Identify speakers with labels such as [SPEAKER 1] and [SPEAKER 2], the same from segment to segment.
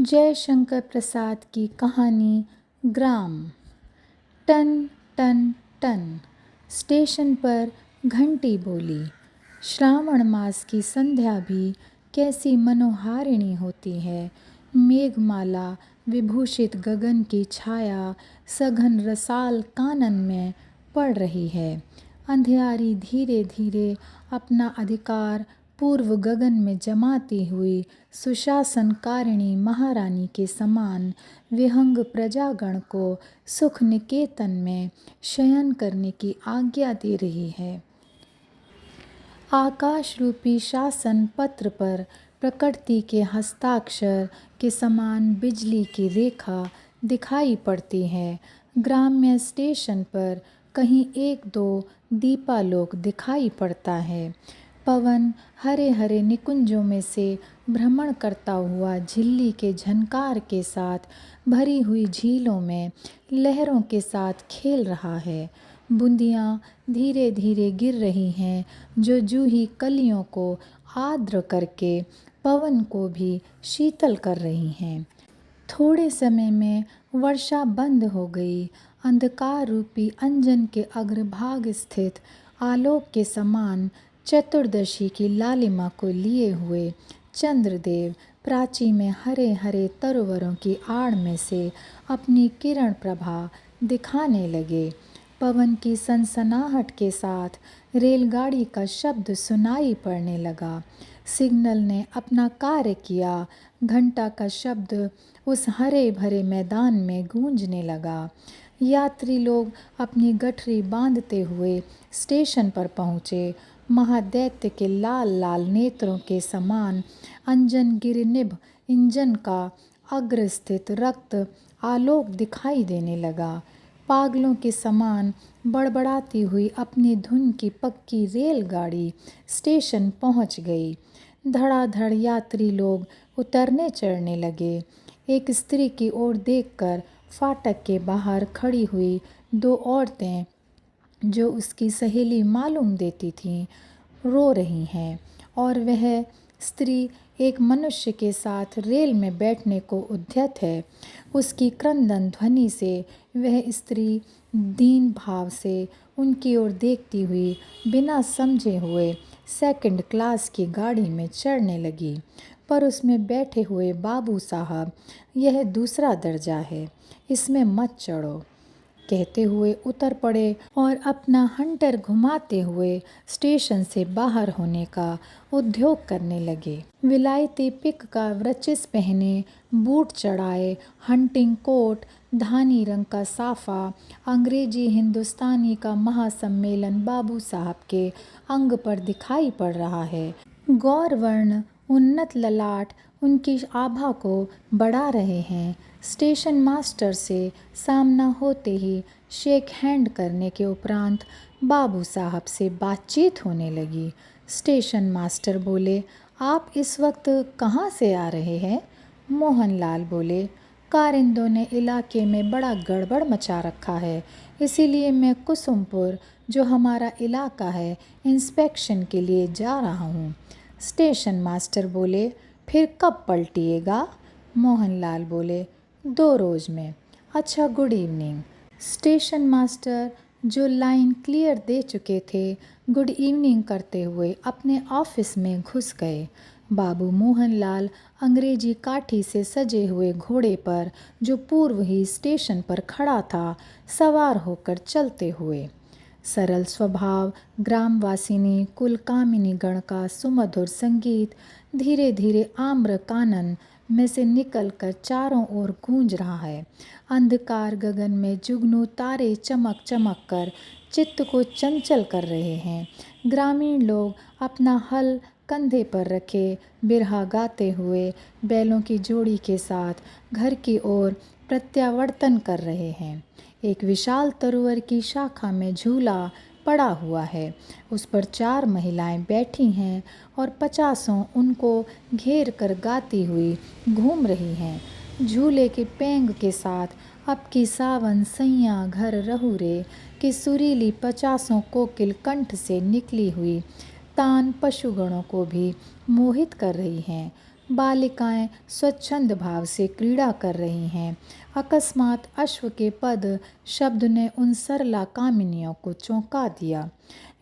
[SPEAKER 1] जयशंकर प्रसाद की कहानी ग्राम। Ton ton ton station पर घंटी बोली। श्रावण मास की संध्या भी कैसी मनोहारिणी होती है। मेघमाला विभूषित गगन की छाया सघन रसाल कानन में पड़ रही है। अंधियारी धीरे धीरे अपना अधिकार पूर्व गगन में जमाती हुई सुशासनकारिणी महारानी के समान विहंग प्रजागण को सुख निकेतन में शयन करने की आज्ञा दे रही है। आकाश रूपी शासन पत्र पर प्रकृति के हस्ताक्षर के समान बिजली की रेखा दिखाई पड़ती है। ग्राम्य स्टेशन पर कहीं एक दो दीपालोक दिखाई पड़ता है। पवन हरे हरे निकुंजों में से भ्रमण करता हुआ झिल्ली के झनकार के साथ भरी हुई झीलों में लहरों के साथ खेल रहा है। बूंदियाँ धीरे धीरे गिर रही हैं जो जूही कलियों को आर्द्र करके पवन को भी शीतल कर रही हैं। थोड़े समय में वर्षा बंद हो गई। अंधकार रूपी अंजन के अग्रभाग स्थित आलोक के समान चतुर्दशी की लालिमा को लिए हुए चंद्रदेव प्राची में हरे हरे तरोवरों की आड़ में से अपनी किरण प्रभा दिखाने लगे। पवन की सनसनाहट के साथ रेलगाड़ी का शब्द सुनाई पड़ने लगा। सिग्नल ने अपना कार्य किया। घंटा का शब्द उस हरे भरे मैदान में गूंजने लगा। यात्री लोग अपनी गठरी बांधते हुए स्टेशन पर पहुँचे। महादैत्य के लाल लाल नेत्रों के समान अंजन गिरिनिभ इंजन का अग्र स्थित रक्त आलोक दिखाई देने लगा। पागलों के समान बड़बड़ाती हुई अपनी धुन की पक्की रेलगाड़ी स्टेशन पहुंच गई। धड़ाधड़ यात्री लोग उतरने चढ़ने लगे। एक स्त्री की ओर देखकर फाटक के बाहर खड़ी हुई दो औरतें, जो उसकी सहेली मालूम देती थीं, रो रही हैं, और वह स्त्री एक मनुष्य के साथ रेल में बैठने को उद्यत है। उसकी क्रंदन ध्वनि से वह स्त्री दीन भाव से उनकी ओर देखती हुई बिना समझे हुए सेकंड क्लास की गाड़ी में चढ़ने लगी। पर उसमें बैठे हुए बाबू साहब, यह दूसरा दर्जा है, इसमें मत चढ़ो, कहते हुए उतर पड़े और अपना हंटर घुमाते हुए स्टेशन से बाहर होने का उद्योग करने लगे। विलायती पिक का वृचिस पहने, बूट चढ़ाए, हंटिंग कोट, धानी रंग का साफा, अंग्रेजी हिंदुस्तानी का महासम्मेलन बाबू साहब के अंग पर दिखाई पड़ रहा है। गौरवर्ण उन्नत ललाट उनकी आभा को बढ़ा रहे हैं। स्टेशन मास्टर से सामना होते ही शेक हैंड करने के उपरांत बाबू साहब से बातचीत होने लगी। स्टेशन मास्टर बोले, आप इस वक्त कहाँ से आ रहे हैं? मोहनलाल बोले, कारिंदों ने इलाके में बड़ा गड़बड़ मचा रखा है, इसीलिए मैं कुसुमपुर, जो हमारा इलाका है, इंस्पेक्शन के लिए जा रहा हूँ। स्टेशन मास्टर बोले, फिर कब पलटिएगा? मोहनलाल बोले, 2 रोज में। अच्छा, गुड इवनिंग। स्टेशन मास्टर, जो लाइन क्लियर दे चुके थे, गुड इवनिंग करते हुए अपने ऑफिस में घुस गए। बाबू मोहनलाल अंग्रेजी काठी से सजे हुए घोड़े पर, जो पूर्व ही स्टेशन पर खड़ा था, सवार होकर चलते हुए। सरल स्वभाव ग्रामवासिनी कुलकामिनी गण का सुमधुर संगीत धीरे धीरे आम्र कानन में से निकलकर चारों ओर गूंज रहा है। अंधकार गगन में जुगनू तारे चमक चमक कर चित्त को चंचल कर रहे हैं। ग्रामीण लोग अपना हल कंधे पर रखे बिरहा गाते हुए बैलों की जोड़ी के साथ घर की ओर प्रत्यावर्तन कर रहे हैं। एक विशाल तरोवर की शाखा में झूला पड़ा हुआ है। उस पर 4 महिलाएं बैठी हैं और 50 उनको घेर कर गाती हुई घूम रही हैं। झूले के पेंग के साथ अब की सावन सैया घर रहुरे की सुरीली 50 कोकिल कंठ से निकली हुई तान पशुगणों को भी मोहित कर रही हैं। बालिकाएं स्वच्छंद भाव से क्रीड़ा कर रही हैं। अकस्मात अश्व के पद शब्द ने उन सरला कामिनियों को चौंका दिया।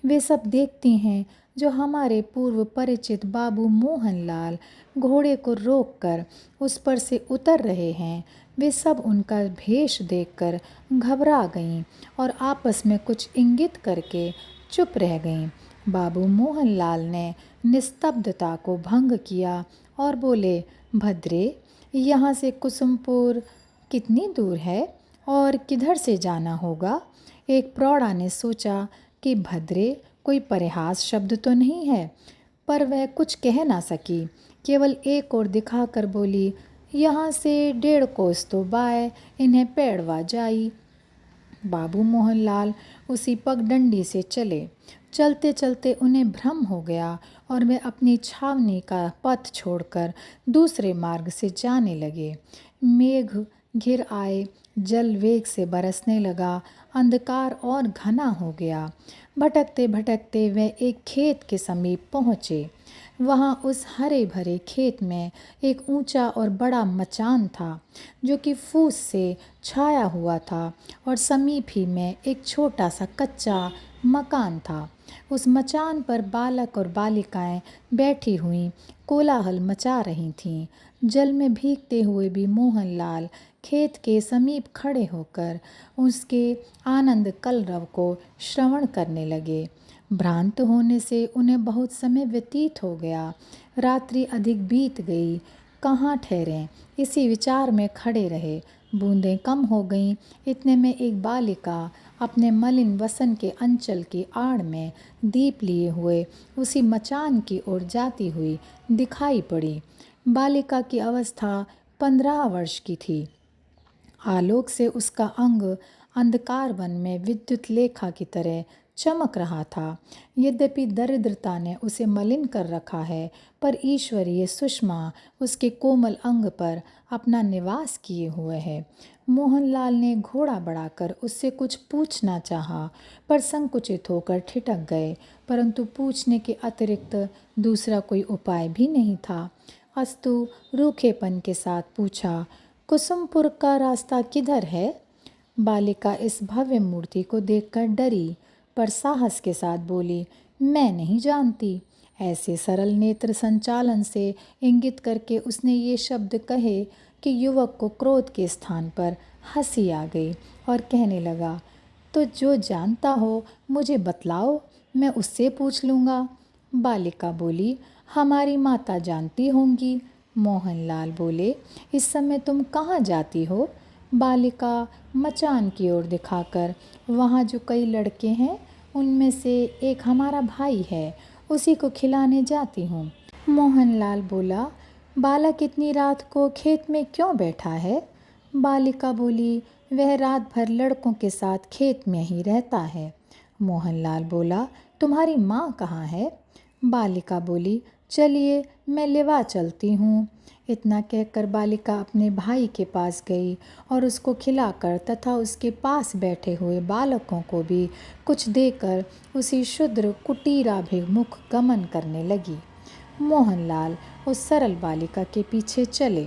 [SPEAKER 1] वे सब देखती हैं जो हमारे पूर्व परिचित बाबू मोहनलाल घोड़े को रोककर उस पर से उतर रहे हैं। वे सब उनका भेष देखकर घबरा गईं और आपस में कुछ इंगित करके चुप रह गईं। बाबू मोहनलाल ने निस्तब्धता को भंग किया और बोले, भद्रे, यहाँ से कुसुमपुर कितनी दूर है और किधर से जाना होगा? एक प्रौढ़ा ने सोचा कि भद्रे कोई परिहास शब्द तो नहीं है, पर वह कुछ कह ना सकी, केवल एक ओर दिखाकर बोली, यहाँ से 1.5 कोस तो बाय इन्हें पेड़वा जाई। बाबू मोहनलाल उसी पगडंडी से चले। चलते चलते उन्हें भ्रम हो गया और वे अपनी छावनी का पथ छोड़कर दूसरे मार्ग से जाने लगे। मेघ घिर आए, जल वेग से बरसने लगा, अंधकार और घना हो गया। भटकते भटकते वे एक खेत के समीप पहुँचे। वहाँ उस हरे भरे खेत में एक ऊंचा और बड़ा मचान था जो कि फूस से छाया हुआ था, और समीप ही में एक छोटा सा कच्चा मकान था। उस मचान पर बालक और बालिकाएं बैठी हुई कोलाहल मचा रही थीं। जल में भीगते हुए भी मोहनलाल खेत के समीप खड़े होकर उसके आनंद कलरव को श्रवण करने लगे। भ्रांत होने से उन्हें बहुत समय व्यतीत हो गया। रात्रि अधिक बीत गई, कहाँ ठहरें, इसी विचार में खड़े रहे। बूंदें कम हो गईं। इतने में एक बालिका अपने मलिन वसन के अंचल की आड़ में दीप लिए हुए उसी मचान की ओर जाती हुई दिखाई पड़ी। बालिका की अवस्था 15 वर्ष की थी। आलोक से उसका अंग अंधकार वन में विद्युत लेखा की तरह चमक रहा था। यद्यपि दरिद्रता ने उसे मलिन कर रखा है, पर ईश्वरीय सुषमा उसके कोमल अंग पर अपना निवास किए हुए है। मोहनलाल ने घोड़ा बढ़ाकर उससे कुछ पूछना चाहा, पर संकुचित होकर ठिठक गए, परंतु पूछने के अतिरिक्त दूसरा कोई उपाय भी नहीं था। अस्तु रूखेपन के साथ पूछा, कुसुमपुर का रास्ता किधर है? बालिका इस भव्य मूर्ति को देखकर डरी, पर साहस के साथ बोली, मैं नहीं जानती। ऐसे सरल नेत्र संचालन से इंगित करके उसने ये शब्द कहे कि युवक को क्रोध के स्थान पर हंसी आ गई और कहने लगा, तो जो जानता हो मुझे बतलाओ, मैं उससे पूछ लूँगा। बालिका बोली, हमारी माता जानती होंगी। मोहनलाल बोले, इस समय तुम कहाँ जाती हो? बालिका मचान की ओर दिखाकर, वहाँ जो कई लड़के हैं उनमें से एक हमारा भाई है, उसी को खिलाने जाती हूँ। मोहनलाल बोला, बालक इतनी रात को खेत में क्यों बैठा है? बालिका बोली, वह रात भर लड़कों के साथ खेत में ही रहता है। मोहनलाल बोला, तुम्हारी माँ कहाँ है? बालिका बोली, चलिए मैं लेवा चलती हूँ। इतना कहकर बालिका अपने भाई के पास गई और उसको खिलाकर तथा उसके पास बैठे हुए बालकों को भी कुछ देकर उसी क्षुद्र कुटीराभिमुख गमन करने लगी। मोहनलाल उस सरल बालिका के पीछे चले।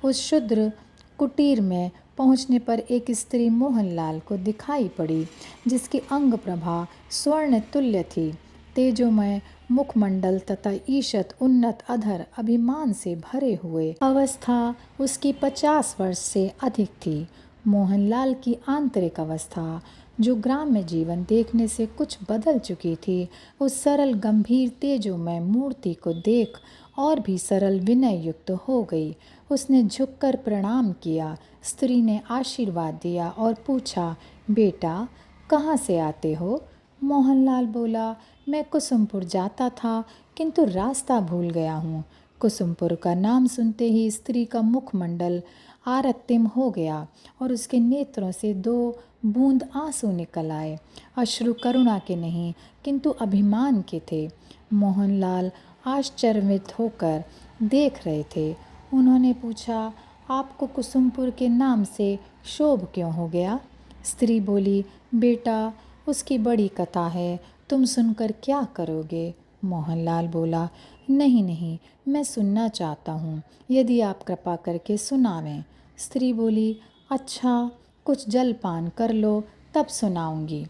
[SPEAKER 1] उस क्षुद्र कुटीर में पहुंचने पर एक स्त्री मोहनलाल को दिखाई पड़ी, जिसकी अंग प्रभा स्वर्ण तुल्य थी। तेजोमय मुखमंडल तथा ईषत उन्नत अधर अभिमान से भरे हुए अवस्था उसकी 50 वर्ष से अधिक थी। मोहनलाल की आंतरिक अवस्था, जो ग्राम्य जीवन देखने से कुछ बदल चुकी थी, उस सरल गंभीर तेजोमय मूर्ति को देख और भी सरल विनय युक्त हो गई। उसने झुककर प्रणाम किया। स्त्री ने आशीर्वाद दिया और पूछा, बेटा कहाँ से आते हो? मोहनलाल बोला, मैं कुसुमपुर जाता था, किंतु रास्ता भूल गया हूँ। कुसुमपुर का नाम सुनते ही स्त्री का मुखमंडल आरक्तिम हो गया और उसके नेत्रों से 2 बूंद आंसू निकल आए। अश्रु करुणा के नहीं, किंतु अभिमान के थे। मोहनलाल आश्चर्यचकित होकर देख रहे थे। उन्होंने पूछा, आपको कुसुमपुर के नाम से क्षोभ क्यों हो गया? स्त्री बोली, बेटा उसकी बड़ी कथा है, तुम सुनकर क्या करोगे? मोहनलाल बोला, नहीं नहीं, मैं सुनना चाहता हूँ, यदि आप कृपा करके सुनावें। स्त्री बोली, अच्छा, कुछ जलपान कर लो, तब सुनाऊंगी।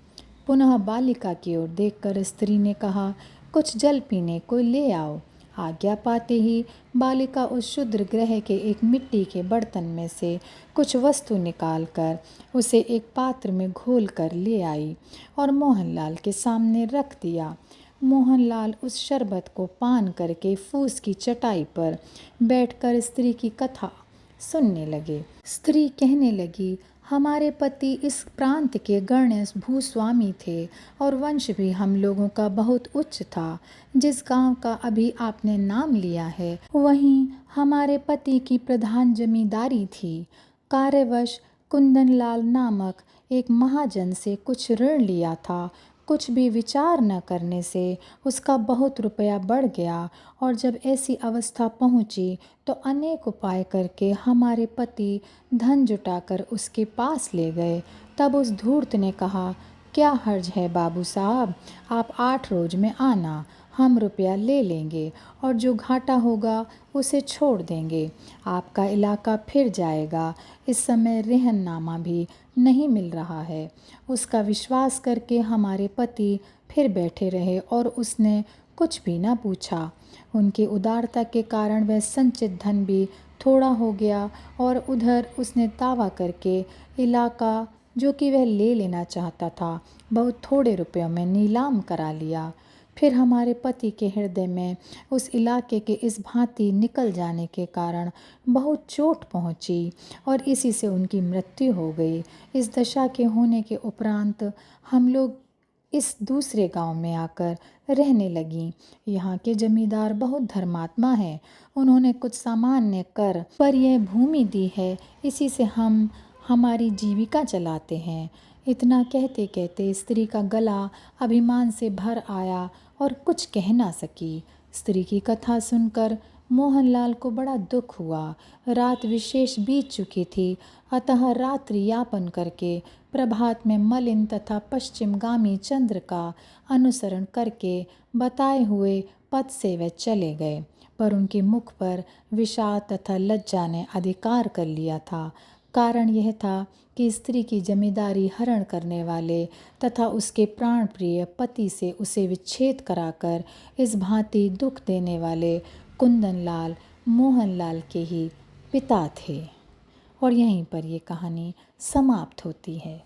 [SPEAKER 1] पुनः बालिका की ओर देखकर स्त्री ने कहा, कुछ जल पीने को ले आओ। आज्ञा पाते ही बालिका उस शूद्र गृह के एक मिट्टी के बर्तन में से कुछ वस्तु निकालकर उसे एक पात्र में घोल कर ले आई और मोहनलाल के सामने रख दिया। मोहनलाल उस शरबत को पान करके फूस की चटाई पर बैठकर स्त्री की कथा सुनने लगे। स्त्री कहने लगी, हमारे पति इस प्रांत के गण्य भूस्वामी थे और वंश भी हम लोगों का बहुत उच्च था। जिस गांव का अभी आपने नाम लिया है, वहीं हमारे पति की प्रधान जमींदारी थी। कार्यवश कुंदनलाल नामक एक महाजन से कुछ ऋण लिया था। कुछ भी विचार न करने से उसका बहुत रुपया बढ़ गया और जब ऐसी अवस्था पहुंची तो अनेक उपाय करके हमारे पति धन जुटाकर उसके पास ले गए। तब उस धूर्त ने कहा, क्या हर्ज है बाबू साहब, आप 8 रोज में आना, हम रुपया ले लेंगे और जो घाटा होगा उसे छोड़ देंगे। आपका इलाका फिर जाएगा। इस समय रेहननामा भी नहीं मिल रहा है। उसका विश्वास करके हमारे पति फिर बैठे रहे और उसने कुछ भी न पूछा। उनकी उदारता के कारण वह संचित धन भी थोड़ा हो गया और उधर उसने दावा करके इलाका जो कि वह ले लेना चाहता था बहुत थोड़े रुपयों में नीलाम करा लिया। फिर हमारे पति के हृदय में उस इलाके के इस भांति निकल जाने के कारण बहुत चोट पहुंची और इसी से उनकी मृत्यु हो गई। इस दशा के होने के उपरांत हम लोग इस दूसरे गांव में आकर रहने लगीं। यहाँ के जमींदार बहुत धर्मात्मा हैं। उन्होंने कुछ सामान्य कर पर यह भूमि दी है, इसी से हम हमारी जीविका चलाते हैं। इतना कहते कहते स्त्री का गला अभिमान से भर आया और कुछ कह ना सकी। स्त्री की कथा सुनकर मोहनलाल को बड़ा दुख हुआ। रात विशेष बीत चुकी थी, अतः रात्रि यापन करके प्रभात में मलिन तथा पश्चिमगामी चंद्र का अनुसरण करके बताए हुए पथ से वे चले गए। पर उनके मुख पर विषाद तथा लज्जा ने अधिकार कर लिया था। कारण यह था कि स्त्री की जमींदारी हरण करने वाले तथा उसके प्राण प्रिय पति से उसे विच्छेद कराकर इस भांति दुख देने वाले कुंदनलाल मोहनलाल के ही पिता थे। और यहीं पर ये कहानी समाप्त होती है।